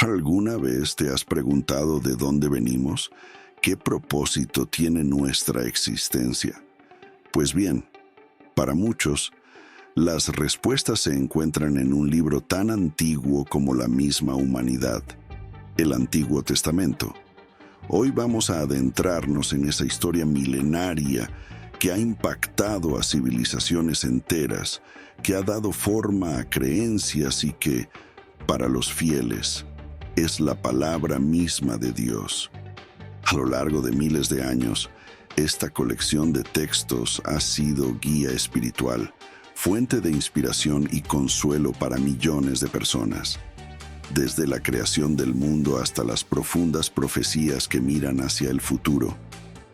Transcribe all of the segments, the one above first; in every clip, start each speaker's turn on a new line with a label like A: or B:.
A: ¿Alguna vez te has preguntado de dónde venimos? ¿Qué propósito tiene nuestra existencia? Pues bien, para muchos, las respuestas se encuentran en un libro tan antiguo como la misma humanidad, el Antiguo Testamento. Hoy vamos a adentrarnos en esa historia milenaria que ha impactado a civilizaciones enteras, que ha dado forma a creencias y que, para los fieles, es la palabra misma de Dios. A lo largo de miles de años, esta colección de textos ha sido guía espiritual, fuente de inspiración y consuelo para millones de personas. Desde la creación del mundo hasta las profundas profecías que miran hacia el futuro,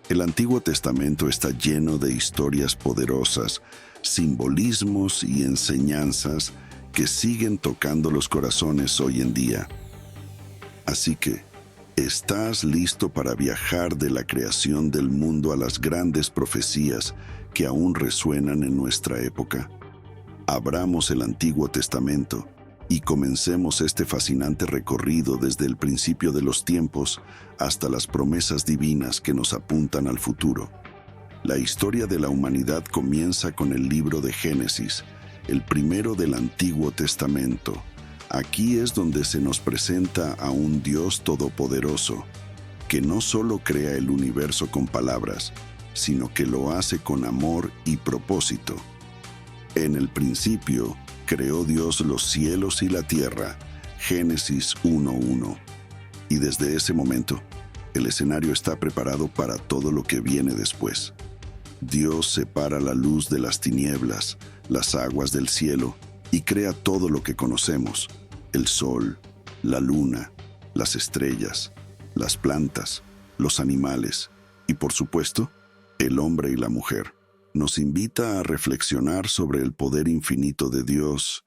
A: el Antiguo Testamento está lleno de historias poderosas, simbolismos y enseñanzas que siguen tocando los corazones hoy en día. Así que, ¿estás listo para viajar de la creación del mundo a las grandes profecías que aún resuenan en nuestra época? Abramos el Antiguo Testamento y comencemos este fascinante recorrido desde el principio de los tiempos hasta las promesas divinas que nos apuntan al futuro. La historia de la humanidad comienza con el libro de Génesis, el primero del Antiguo Testamento. Aquí es donde se nos presenta a un Dios todopoderoso, que no solo crea el universo con palabras, sino que lo hace con amor y propósito. En el principio, creó Dios los cielos y la tierra, Génesis 1:1. Y desde ese momento, el escenario está preparado para todo lo que viene después. Dios separa la luz de las tinieblas, las aguas del cielo, y crea todo lo que conocemos: el sol, la luna, las estrellas, las plantas, los animales y, por supuesto, el hombre y la mujer. Nos invita a reflexionar sobre el poder infinito de Dios,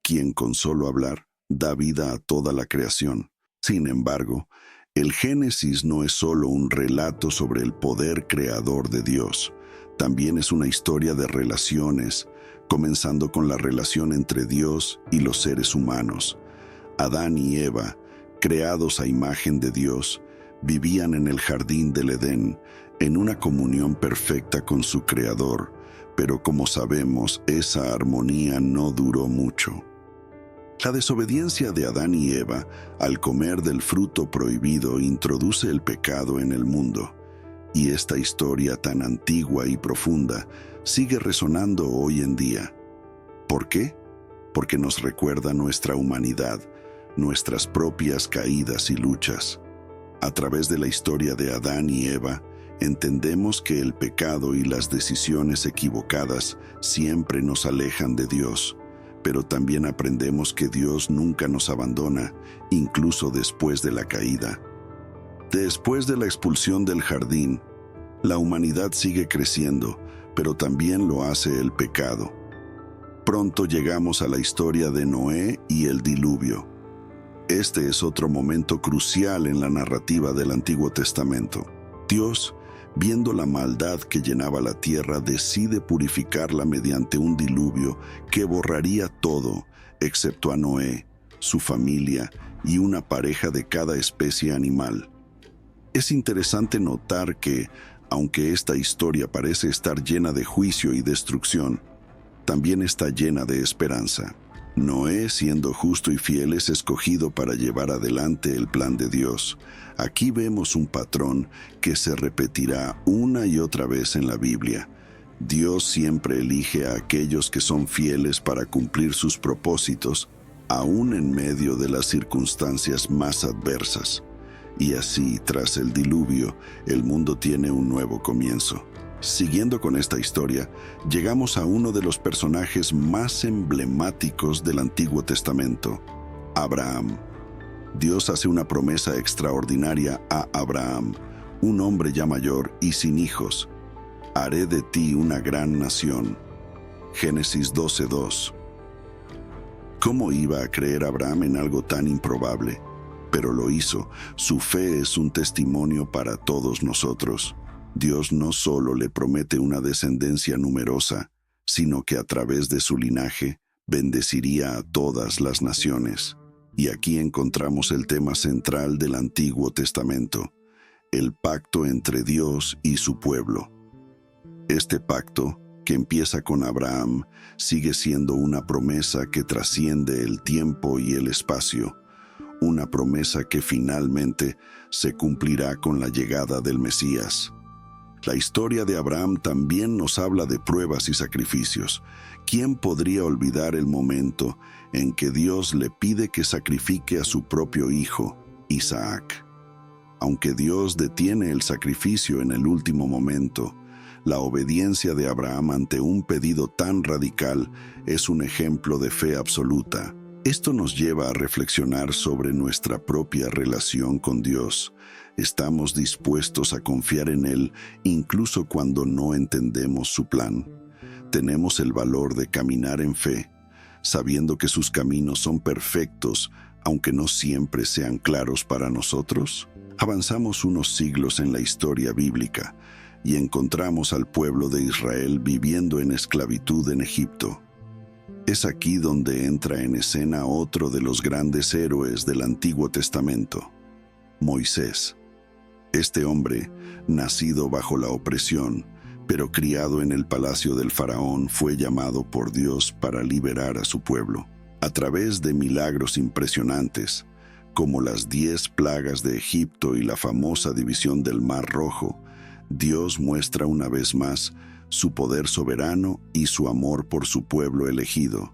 A: quien con solo hablar da vida a toda la creación. Sin embargo, el Génesis no es solo un relato sobre el poder creador de Dios, también es una historia de relaciones, comenzando con la relación entre Dios y los seres humanos. Adán y Eva, creados a imagen de Dios, vivían en el jardín del Edén, en una comunión perfecta con su Creador, pero como sabemos, esa armonía no duró mucho. La desobediencia de Adán y Eva al comer del fruto prohibido introduce el pecado en el mundo, y esta historia tan antigua y profunda sigue resonando hoy en día. ¿Por qué? Porque nos recuerda nuestra humanidad, nuestras propias caídas y luchas. A través de la historia de Adán y Eva, entendemos que el pecado y las decisiones equivocadas siempre nos alejan de Dios, pero también aprendemos que Dios nunca nos abandona, incluso después de la caída. Después de la expulsión del jardín, la humanidad sigue creciendo, pero también lo hace el pecado. Pronto llegamos a la historia de Noé y el diluvio. Este es otro momento crucial en la narrativa del Antiguo Testamento. Dios, viendo la maldad que llenaba la tierra, decide purificarla mediante un diluvio que borraría todo, excepto a Noé, su familia y una pareja de cada especie animal. Es interesante notar que, aunque esta historia parece estar llena de juicio y destrucción, también está llena de esperanza. Noé, siendo justo y fiel, es escogido para llevar adelante el plan de Dios. Aquí vemos un patrón que se repetirá una y otra vez en la Biblia. Dios siempre elige a aquellos que son fieles para cumplir sus propósitos, aún en medio de las circunstancias más adversas. Y así, tras el diluvio, el mundo tiene un nuevo comienzo. Siguiendo con esta historia, llegamos a uno de los personajes más emblemáticos del Antiguo Testamento, Abraham. Dios hace una promesa extraordinaria a Abraham, un hombre ya mayor y sin hijos. Haré de ti una gran nación. Génesis 12:2. ¿Cómo iba a creer Abraham en algo tan improbable? Pero lo hizo. Su fe es un testimonio para todos nosotros. Dios no solo le promete una descendencia numerosa, sino que a través de su linaje bendeciría a todas las naciones. Y aquí encontramos el tema central del Antiguo Testamento, el pacto entre Dios y su pueblo. Este pacto, que empieza con Abraham, sigue siendo una promesa que trasciende el tiempo y el espacio, una promesa que finalmente se cumplirá con la llegada del Mesías. La historia de Abraham también nos habla de pruebas y sacrificios. ¿Quién podría olvidar el momento en que Dios le pide que sacrifique a su propio hijo, Isaac? Aunque Dios detiene el sacrificio en el último momento, la obediencia de Abraham ante un pedido tan radical es un ejemplo de fe absoluta. Esto nos lleva a reflexionar sobre nuestra propia relación con Dios. ¿Estamos dispuestos a confiar en Él incluso cuando no entendemos su plan? ¿Tenemos el valor de caminar en fe, sabiendo que sus caminos son perfectos, aunque no siempre sean claros para nosotros? Avanzamos unos siglos en la historia bíblica y encontramos al pueblo de Israel viviendo en esclavitud en Egipto. Es aquí donde entra en escena otro de los grandes héroes del Antiguo Testamento, Moisés. Este hombre, nacido bajo la opresión, pero criado en el palacio del faraón, fue llamado por Dios para liberar a su pueblo. A través de milagros impresionantes, como las 10 plagas de Egipto y la famosa división del Mar Rojo, Dios muestra una vez más su poder soberano y su amor por su pueblo elegido.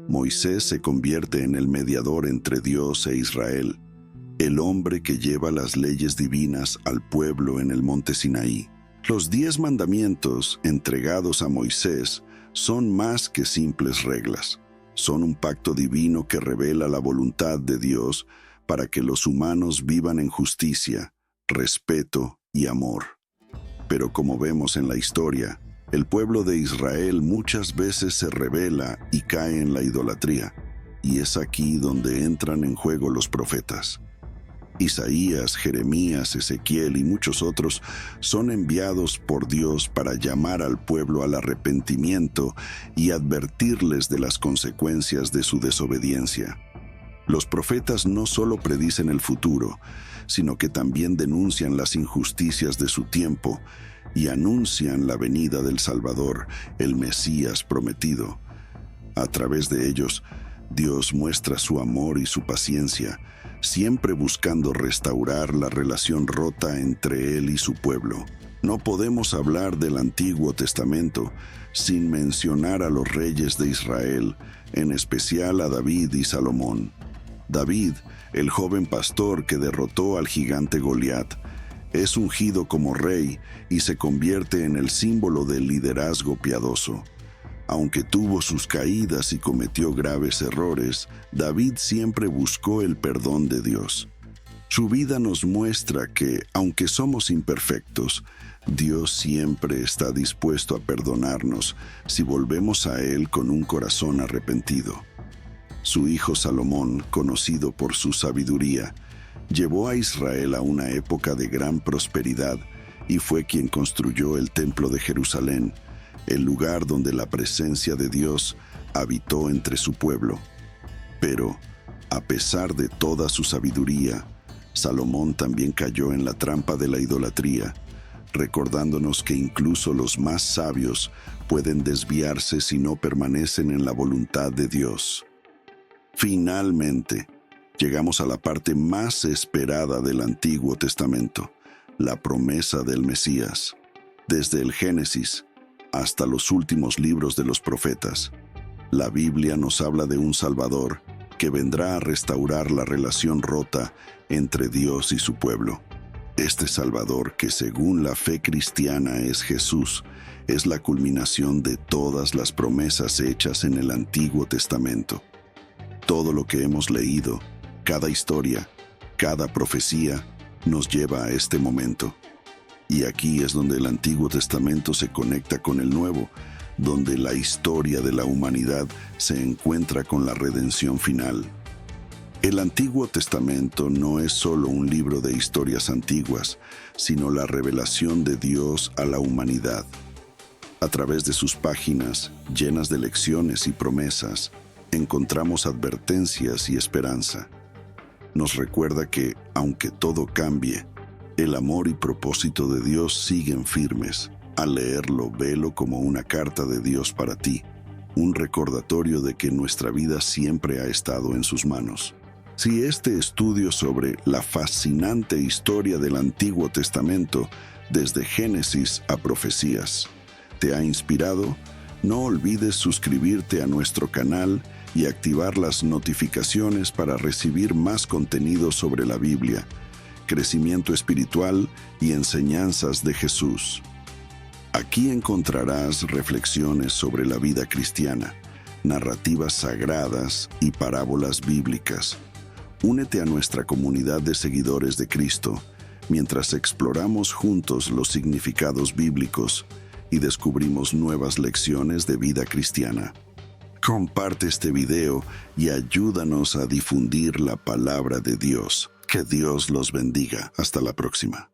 A: Moisés se convierte en el mediador entre Dios e Israel, el hombre que lleva las leyes divinas al pueblo en el monte Sinaí. Los 10 mandamientos entregados a Moisés son más que simples reglas. Son un pacto divino que revela la voluntad de Dios para que los humanos vivan en justicia, respeto y amor. Pero como vemos en la historia, el pueblo de Israel muchas veces se rebela y cae en la idolatría, y es aquí donde entran en juego los profetas. Isaías, Jeremías, Ezequiel y muchos otros son enviados por Dios para llamar al pueblo al arrepentimiento y advertirles de las consecuencias de su desobediencia. Los profetas no solo predicen el futuro, sino que también denuncian las injusticias de su tiempo y anuncian la venida del Salvador, el Mesías prometido. A través de ellos, Dios muestra su amor y su paciencia, siempre buscando restaurar la relación rota entre Él y su pueblo. No podemos hablar del Antiguo Testamento sin mencionar a los reyes de Israel, en especial a David y Salomón. David, el joven pastor que derrotó al gigante Goliat, es ungido como rey y se convierte en el símbolo del liderazgo piadoso. Aunque tuvo sus caídas y cometió graves errores, David siempre buscó el perdón de Dios. Su vida nos muestra que, aunque somos imperfectos, Dios siempre está dispuesto a perdonarnos si volvemos a Él con un corazón arrepentido. Su hijo Salomón, conocido por su sabiduría, llevó a Israel a una época de gran prosperidad y fue quien construyó el Templo de Jerusalén, el lugar donde la presencia de Dios habitó entre su pueblo. Pero, a pesar de toda su sabiduría, Salomón también cayó en la trampa de la idolatría, recordándonos que incluso los más sabios pueden desviarse si no permanecen en la voluntad de Dios. Finalmente, llegamos a la parte más esperada del Antiguo Testamento, la promesa del Mesías. Desde el Génesis hasta los últimos libros de los profetas, la Biblia nos habla de un Salvador que vendrá a restaurar la relación rota entre Dios y su pueblo. Este Salvador, que según la fe cristiana es Jesús, es la culminación de todas las promesas hechas en el Antiguo Testamento. Todo lo que hemos leído, cada historia, cada profecía, nos lleva a este momento. Y aquí es donde el Antiguo Testamento se conecta con el Nuevo, donde la historia de la humanidad se encuentra con la redención final. El Antiguo Testamento no es solo un libro de historias antiguas, sino la revelación de Dios a la humanidad. A través de sus páginas, llenas de lecciones y promesas, encontramos advertencias y esperanza. nos recuerda que, aunque todo cambie, el amor y propósito de Dios siguen firmes. Al leerlo, velo como una carta de Dios para ti, un recordatorio de que nuestra vida siempre ha estado en sus manos. Si este estudio sobre la fascinante historia del Antiguo Testamento, desde Génesis a Profecías, te ha inspirado, no olvides suscribirte a nuestro canal y activar las notificaciones para recibir más contenido sobre la Biblia, crecimiento espiritual y enseñanzas de Jesús. Aquí encontrarás reflexiones sobre la vida cristiana, narrativas sagradas y parábolas bíblicas. Únete a nuestra comunidad de seguidores de Cristo mientras exploramos juntos los significados bíblicos y descubrimos nuevas lecciones de vida cristiana. Comparte este video y ayúdanos a difundir la palabra de Dios. Que Dios los bendiga. Hasta la próxima.